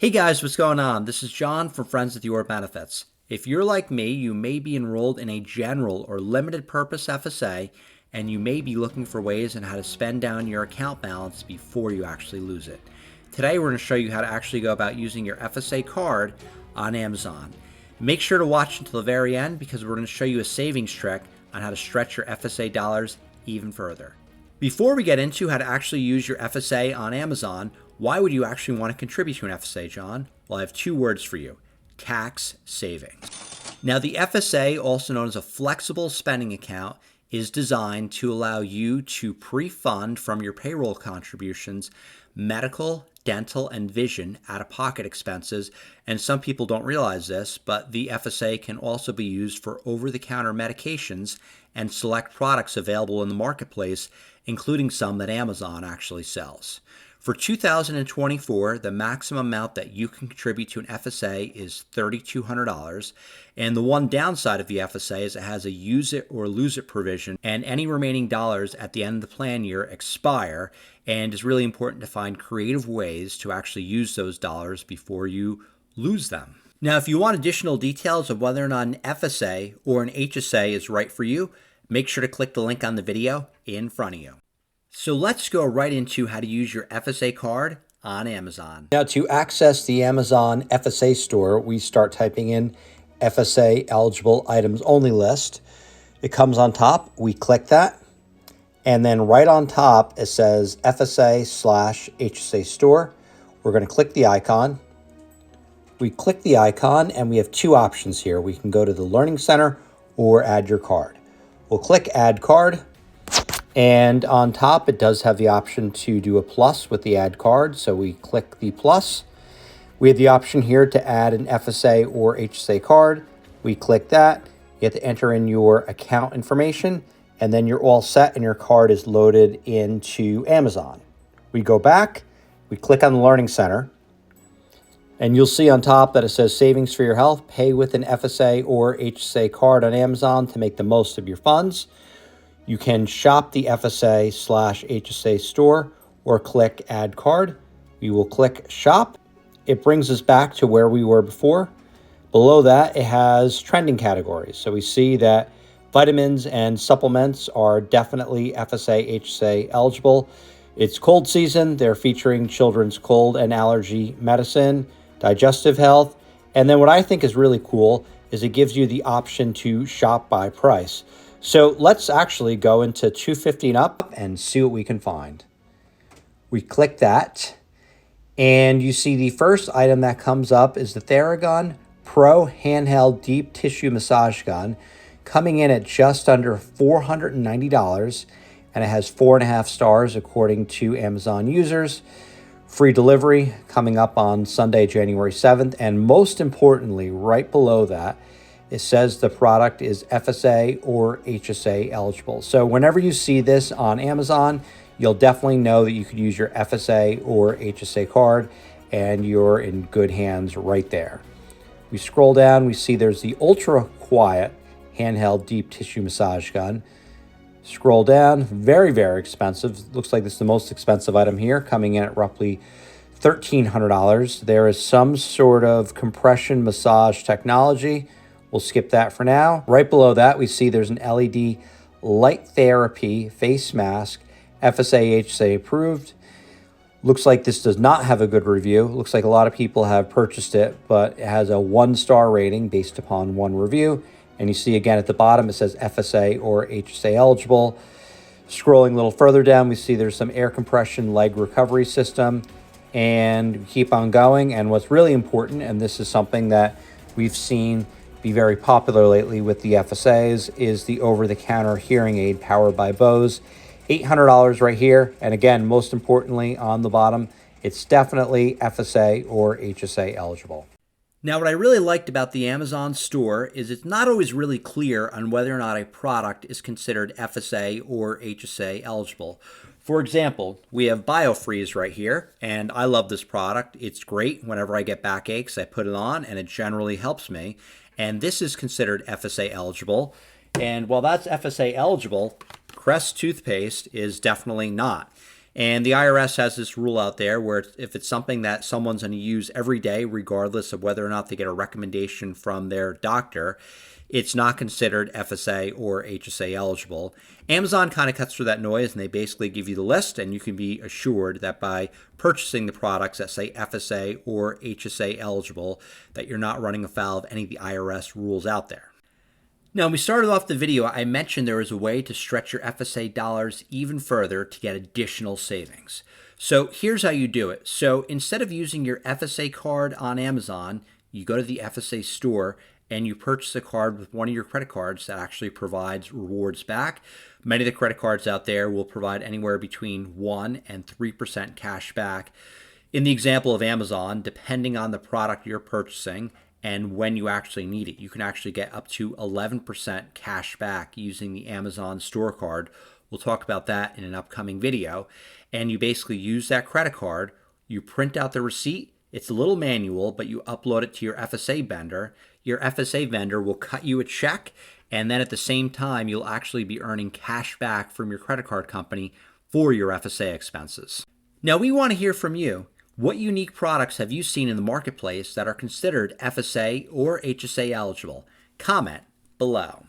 Hey guys, what's going on? This is John from Friends with Your Benefits. If you're like me, you may be enrolled in a general or limited purpose FSA, and you may be looking for ways on how to spend down your account balance before you actually lose it. Today, we're going to show you how to actually go about using your FSA card on Amazon. Make sure to watch until the very end because we're going to show you a savings trick on how to stretch your FSA dollars even further. Before we get into how to actually use your FSA on Amazon, why would you actually want to contribute to an FSA, John? Well, I have two words for you: tax savings. Now, the FSA, also known as a flexible spending account, is designed to allow you to pre-fund from your payroll contributions medical, dental, and vision out-of-pocket expenses. And some people don't realize this, but the FSA can also be used for over-the-counter medications and select products available in the marketplace, including some that Amazon actually sells. For 2024, the maximum amount that you can contribute to an FSA is $3,200. And the one downside of the FSA is it has a use it or lose it provision, and any remaining dollars at the end of the plan year expire, and it's really important to find creative ways to actually use those dollars before you lose them. Now, if you want additional details of whether or not an FSA or an HSA is right for you, make sure to click the link on the video in front of you. So let's go right into how to use your FSA card on Amazon. Now, to access the Amazon FSA store, we start typing in FSA eligible items only list. It comes on top. We click that. And then right on top, it says FSA/HSA store. We're going to click the icon. We click the icon and we have two options here. We can go to the Learning Center or add your card. We'll click add card. And on top, it does have the option to do a plus with the add card. So we click the plus. We have the option here to add an FSA or HSA card. We click that. You have to enter in your account information, and then you're all set and your card is loaded into Amazon. We go back, we click on the Learning Center, and you'll see on top that it says Savings for Your Health. Pay with an FSA or HSA card on Amazon to make the most of your funds. You can shop the FSA/HSA store or click add card. We will click shop. It brings us back to where we were before. Below that, it has trending categories. So we see that vitamins and supplements are definitely FSA/HSA eligible. It's cold season. They're featuring children's cold and allergy medicine, digestive health. And then what I think is really cool is it gives you the option to shop by price. So let's actually go into 250 and up and see what we can find. We click that, and you see the first item that comes up is the Theragun Pro Handheld Deep Tissue Massage Gun, coming in at just under $490, and it has 4.5 stars according to Amazon users. Free delivery coming up on Sunday, January 7th, and most importantly, right below that, it says the product is FSA or HSA eligible. So whenever you see this on Amazon, you'll definitely know that you could use your FSA or HSA card, and you're in good hands right there. We scroll down, we see there's the Ultra Quiet Handheld Deep Tissue Massage Gun. Scroll down, very, very expensive. Looks like this is the most expensive item here, coming in at roughly $1,300. There is some sort of compression massage technology. We'll skip that for now. Right below that, we see there's an LED light therapy face mask, FSA, HSA approved. Looks like this does not have a good review. Looks like a lot of people have purchased it, but it has a 1-star rating based upon one review. And you see again at the bottom, it says FSA or HSA eligible. Scrolling a little further down, we see there's some air compression leg recovery system, and we keep on going. And what's really important, and this is something that we've seen be very popular lately with the FSAs, is the over-the-counter hearing aid powered by Bose. $800 right here. And again, most importantly on the bottom, it's definitely FSA or HSA eligible. Now, what I really liked about the Amazon store is it's not always really clear on whether or not a product is considered FSA or HSA eligible. For example, we have BioFreeze right here, and I love this product. It's great. Whenever I get backaches, I put it on, and it generally helps me. And this is considered FSA eligible. And while that's FSA eligible, Crest toothpaste is definitely not. And the IRS has this rule out there where if it's something that someone's going to use every day, regardless of whether or not they get a recommendation from their doctor, it's not considered FSA or HSA eligible. Amazon kind of cuts through that noise, and they basically give you the list, and you can be assured that by purchasing the products that say FSA or HSA eligible, that you're not running afoul of any of the IRS rules out there. Now, when we started off the video, I mentioned there is a way to stretch your FSA dollars even further to get additional savings. So here's how you do it. So instead of using your FSA card on Amazon, you go to the FSA store and you purchase a card with one of your credit cards that actually provides rewards back. Many of the credit cards out there will provide anywhere between 1 and 3% cash back. In the example of Amazon, depending on the product you're purchasing and when you actually need it, you can actually get up to 11% cash back using the Amazon store card. We'll talk about that in an upcoming video. And you basically use that credit card, you print out the receipt. It's a little manual, but you upload it to your FSA vendor. Your FSA vendor will cut you a check, and then at the same time, you'll actually be earning cash back from your credit card company for your FSA expenses. Now, we want to hear from you. What unique products have you seen in the marketplace that are considered FSA or HSA eligible? Comment below.